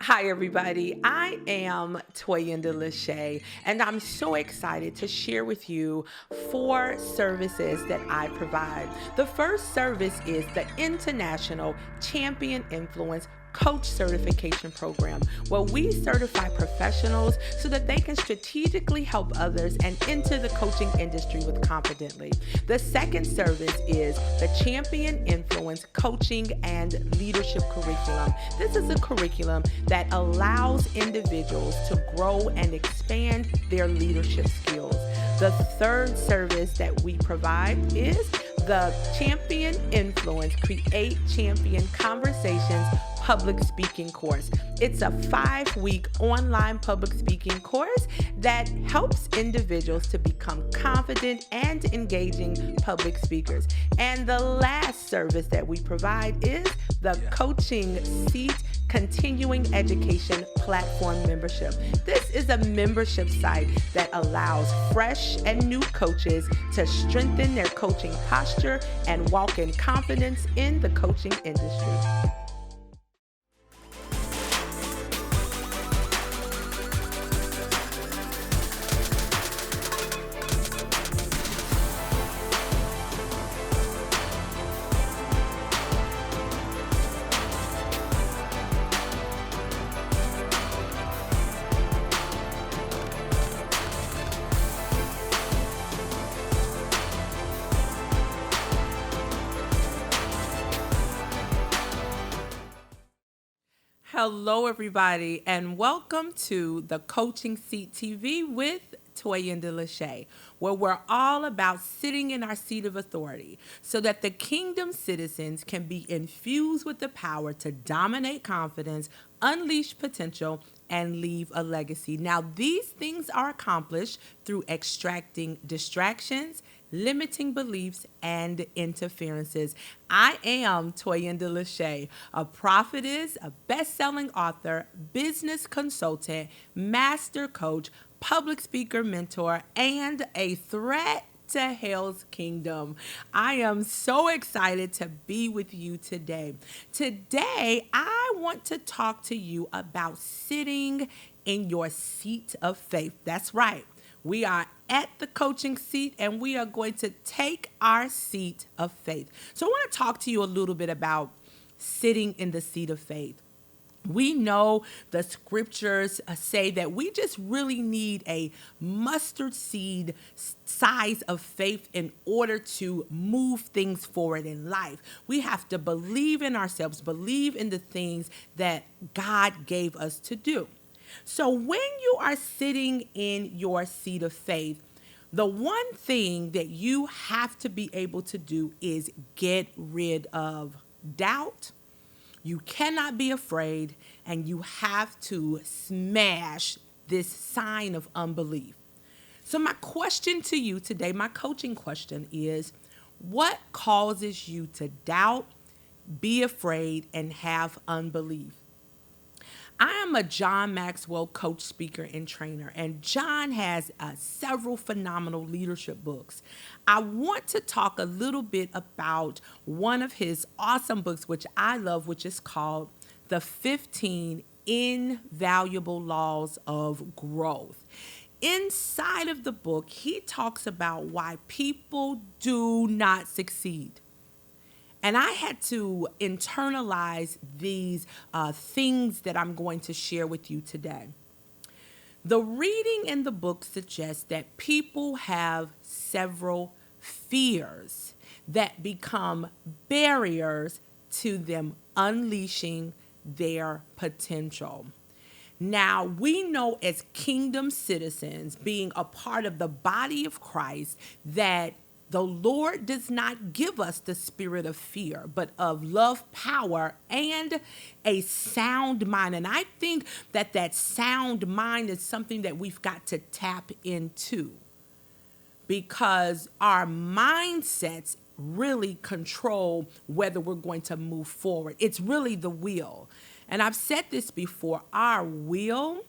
Hi, everybody. I am Toyinda LaShea, and I'm so excited to share with you four services that I provide. The first service is the International Champion Influence Coach Certification Program, where we certify professionals so that they can strategically help others and enter the coaching industry with confidently. The second service is the Champion Influence Coaching and Leadership Curriculum. This is a curriculum that allows individuals to grow and expand their leadership skills. The third service that we provide is the Champion Influence Create Champion Conversations public speaking course. It's a 5-week online public speaking course that helps individuals to become confident and engaging public speakers. And the last service that we provide is the Coaching Seat Continuing Education Platform Membership. This is a membership site that allows fresh and new coaches to strengthen their coaching posture and walk in confidence in the coaching industry. Hello, everybody, and welcome to the Coaching Seat TV with Toyinda LaShea, where we're all about sitting in our seat of authority so that the kingdom citizens can be infused with the power to dominate confidence, unleash potential, and leave a legacy. Now, these things are accomplished through extracting distractions, limiting beliefs, and interferences. I am Toyinda LaShea, a prophetess, a best-selling author, business consultant, master coach, public speaker mentor, and a threat to hell's kingdom. I am so excited to be with you today. Today, I want to talk to you about sitting in your seat of faith. That's right. We are at the coaching seat and we are going to take our seat of faith. So I want to talk to you a little bit about sitting in the seat of faith. We know the scriptures say that we just really need a mustard seed size of faith in order to move things forward in life. We have to believe in ourselves, believe in the things that God gave us to do. So when you are sitting in your seat of faith, the one thing that you have to be able to do is get rid of doubt. You cannot be afraid, and you have to smash this sign of unbelief. So my question to you today, my coaching question is, what causes you to doubt, be afraid, and have unbelief? I am a John Maxwell coach, speaker, and trainer, and John has several phenomenal leadership books. I want to talk a little bit about one of his awesome books, which I love, which is called The 15 Invaluable Laws of Growth. Inside of the book, he talks about why people do not succeed. And I had to internalize these things that I'm going to share with you today. The reading in the book suggests that people have several fears that become barriers to them unleashing their potential. Now, we know as kingdom citizens, being a part of the body of Christ, that the Lord does not give us the spirit of fear, but of love, power, and a sound mind. And I think that that sound mind is something that we've got to tap into, because our mindsets really control whether we're going to move forward. It's really the will. And I've said this before, our will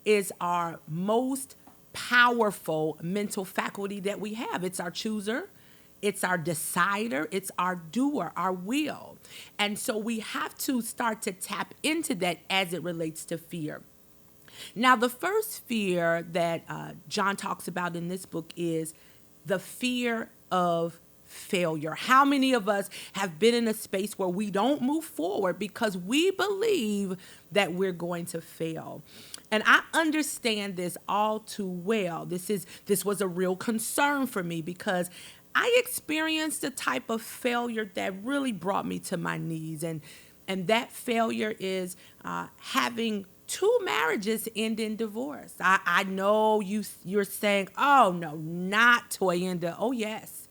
is our most powerful mental faculty that we have. It's our chooser, It's our decider, it's our doer, our will. And so we have to start to tap into that as it relates to fear. Now, the first fear that John talks about in this book is the fear of failure. How many of us have been in a space where we don't move forward because we believe that we're going to fail? And I understand this all too well. This was a real concern for me because I experienced a type of failure that really brought me to my knees. And that failure is having two marriages end in divorce. I know you're saying, oh, no, not Toyinda. Oh, yes.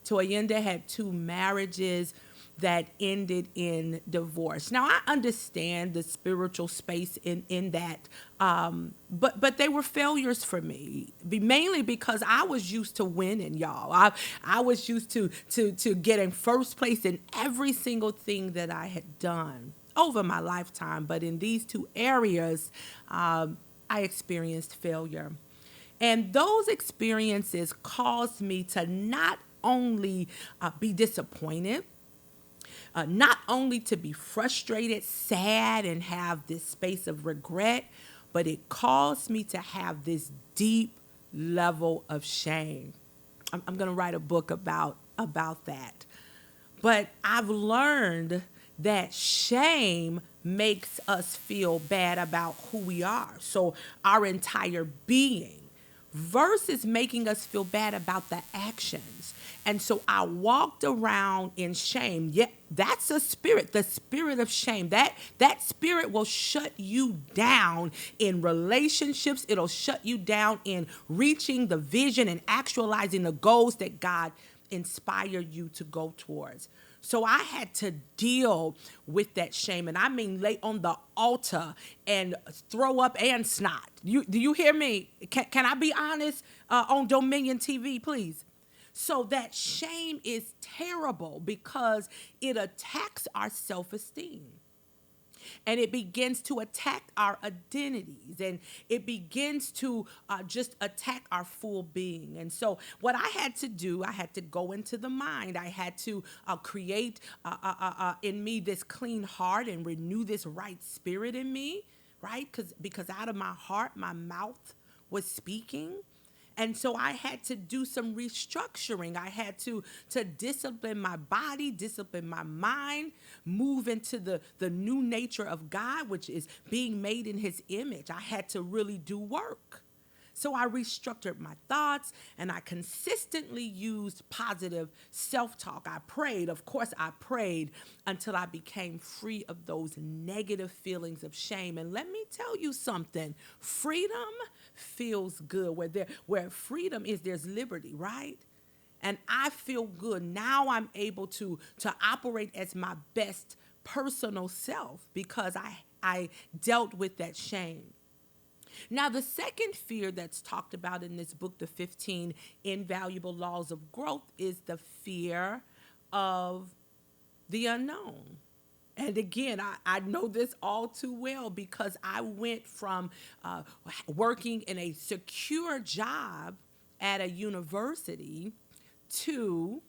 Toyinda had two marriages that ended in divorce. Now, I understand the spiritual space in that, but they were failures for me, mainly because I was used to winning, y'all. I was used to getting first place in every single thing that I had done over my lifetime. But in these two areas, I experienced failure. And those experiences caused me to not only be disappointed, not only to be frustrated, sad, and have this space of regret, but it caused me to have this deep level of shame. I'm going to write a book about that. But I've learned that shame makes us feel bad about who we are. So our entire being versus making us feel bad about the actions. And so I walked around in shame. Yeah, that's a spirit, the spirit of shame. That spirit will shut you down in relationships. It'll shut you down in reaching the vision and actualizing the goals that God inspired you to go towards. So I had to deal with that shame. And I mean, lay on the altar and throw up and snot. Do you hear me? Can I be honest on Dominion TV, please? So that shame is terrible because it attacks our self-esteem. And it begins to attack our identities, and it begins to just attack our full being. And so what I had to do, I had to go into the mind. I had to create in me this clean heart and renew this right spirit in me, right? Because out of my heart, my mouth was speaking. And so I had to do some restructuring. I had to discipline my body, discipline my mind, move into the new nature of God, which is being made in his image. I had to really do work. So I restructured my thoughts, and I consistently used positive self-talk. I prayed. Of course, I prayed until I became free of those negative feelings of shame. And let me tell you something. Freedom feels good. Where freedom is, there's liberty, right? And I feel good. Now I'm able to operate as my best personal self because I dealt with that shame. Now, the second fear that's talked about in this book, The 15 Invaluable Laws of Growth, is the fear of the unknown. And again, I know this all too well because I went from working in a secure job at a university to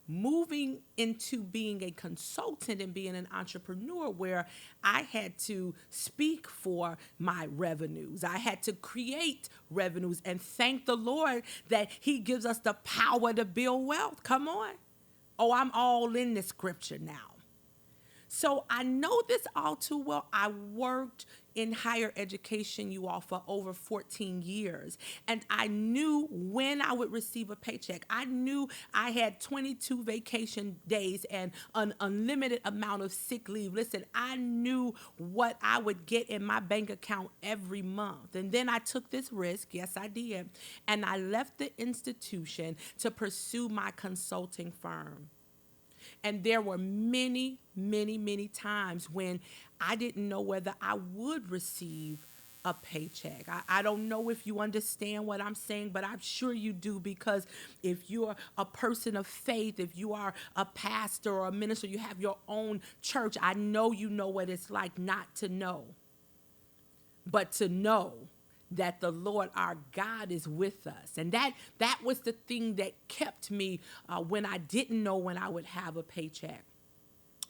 moving into being a consultant and being an entrepreneur where I had to speak for my revenues. I had to create revenues and thank the Lord that he gives us the power to build wealth. Come on. Oh, I'm all in this scripture now. So I know this all too well. I worked in higher education, you all, for over 14 years. And I knew when I would receive a paycheck. I knew I had 22 vacation days and an unlimited amount of sick leave. Listen, I knew what I would get in my bank account every month. And then I took this risk. Yes, I did. And I left the institution to pursue my consulting firm. And there were many, many, many times when I didn't know whether I would receive a paycheck. I don't know if you understand what I'm saying, but I'm sure you do, because if you're a person of faith, if you are a pastor or a minister, you have your own church, I know you know what it's like not to know, but to know that the Lord our God is with us. And that was the thing that kept me when I didn't know when I would have a paycheck.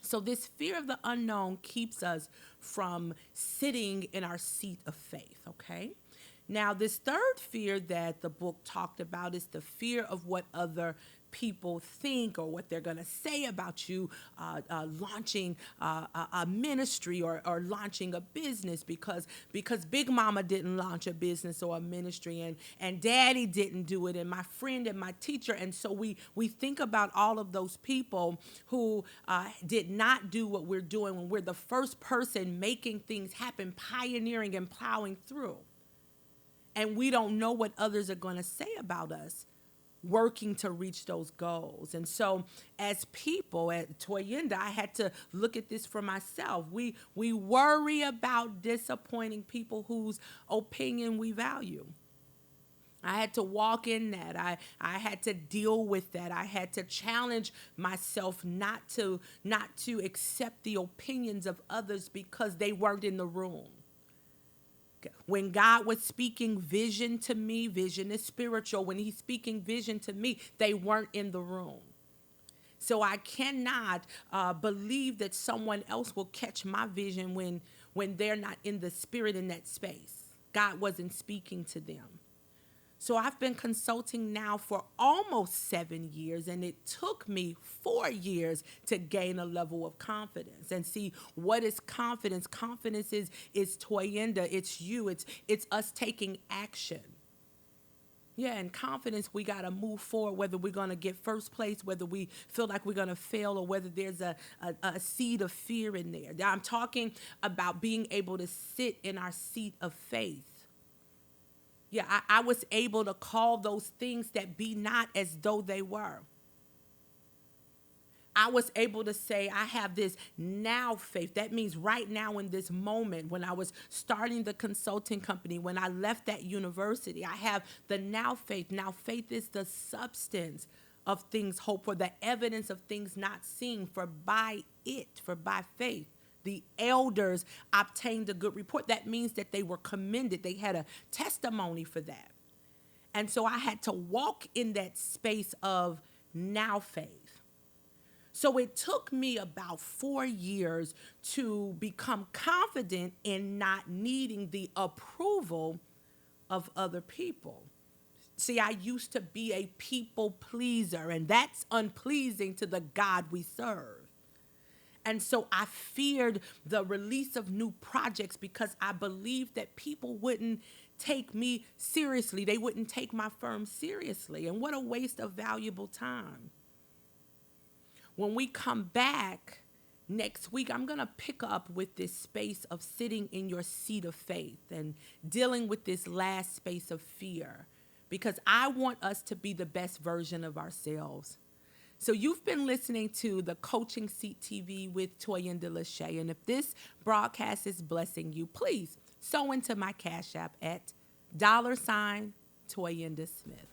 So this fear of the unknown keeps us from sitting in our seat of faith, okay? Now, this third fear that the book talked about is the fear of what other people think or what they're going to say about you launching a ministry or launching a business because Big Mama didn't launch a business or a ministry and Daddy didn't do it and my friend and my teacher. And so we think about all of those people who did not do what we're doing when we're the first person making things happen, pioneering and plowing through. And we don't know what others are going to say about us working to reach those goals. And so as people at Toyinda, I had to look at this for myself. We worry about disappointing people whose opinion we value. I had to walk in that. I had to deal with that. I had to challenge myself not to accept the opinions of others because they weren't in the room. When God was speaking vision to me, vision is spiritual. When he's speaking vision to me, they weren't in the room. So I cannot believe that someone else will catch my vision when they're not in the spirit in that space. God wasn't speaking to them. So I've been consulting now for almost 7 years, and it took me 4 years to gain a level of confidence. And see, what is confidence? Confidence is Toyinda, it's you, it's us taking action. Yeah, and confidence, we got to move forward, whether we're going to get first place, whether we feel like we're going to fail, or whether there's a seed of fear in there. I'm talking about being able to sit in our seat of faith. Yeah, I was able to call those things that be not as though they were. I was able to say, I have this now faith. That means right now in this moment, when I was starting the consulting company, when I left that university, I have the now faith. Now faith is the substance of things hoped for, the evidence of things not seen, for by faith, the elders obtained a good report. That means that they were commended. They had a testimony for that. And so I had to walk in that space of now faith. So it took me about 4 years to become confident in not needing the approval of other people. See, I used to be a people pleaser, and that's unpleasing to the God we serve. And so I feared the release of new projects because I believed that people wouldn't take me seriously. They wouldn't take my firm seriously. And what a waste of valuable time. When we come back next week, I'm going to pick up with this space of sitting in your seat of faith and dealing with this last space of fear, because I want us to be the best version of ourselves. So you've been listening to the Coaching Seat TV with Toyinda LaShea. And if this broadcast is blessing you, please sow into my Cash App at $Toyinda Smith.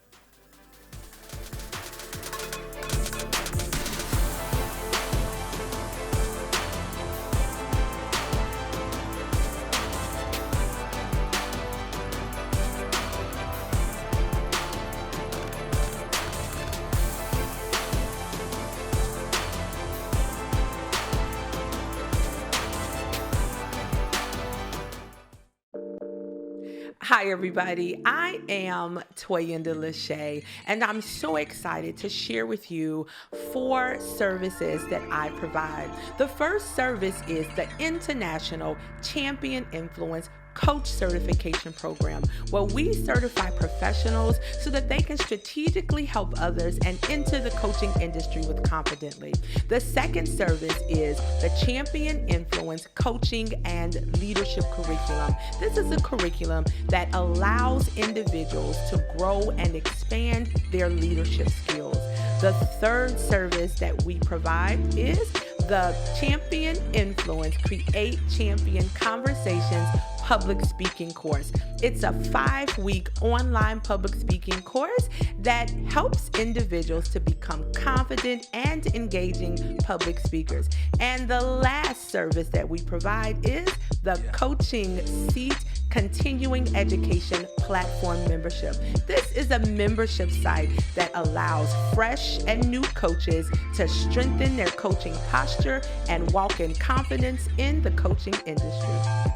Hi, everybody. I am Toyinda LaShea, and I'm so excited to share with you 4 services that I provide. The first service is the International Champion Influence Coach Certification Program, where we certify professionals so that they can strategically help others and enter the coaching industry with confidently. The second service is the Champion Influence Coaching and Leadership Curriculum. This is a curriculum that allows individuals to grow and expand their leadership skills. The third service that we provide is the Champion Influence Create Champion Conversations public speaking course. It's a 5-week online public speaking course that helps individuals to become confident and engaging public speakers. And the last service that we provide is the Coaching Seat continuing education platform membership. This is a membership site that allows fresh and new coaches to strengthen their coaching posture and walk in confidence in the coaching industry.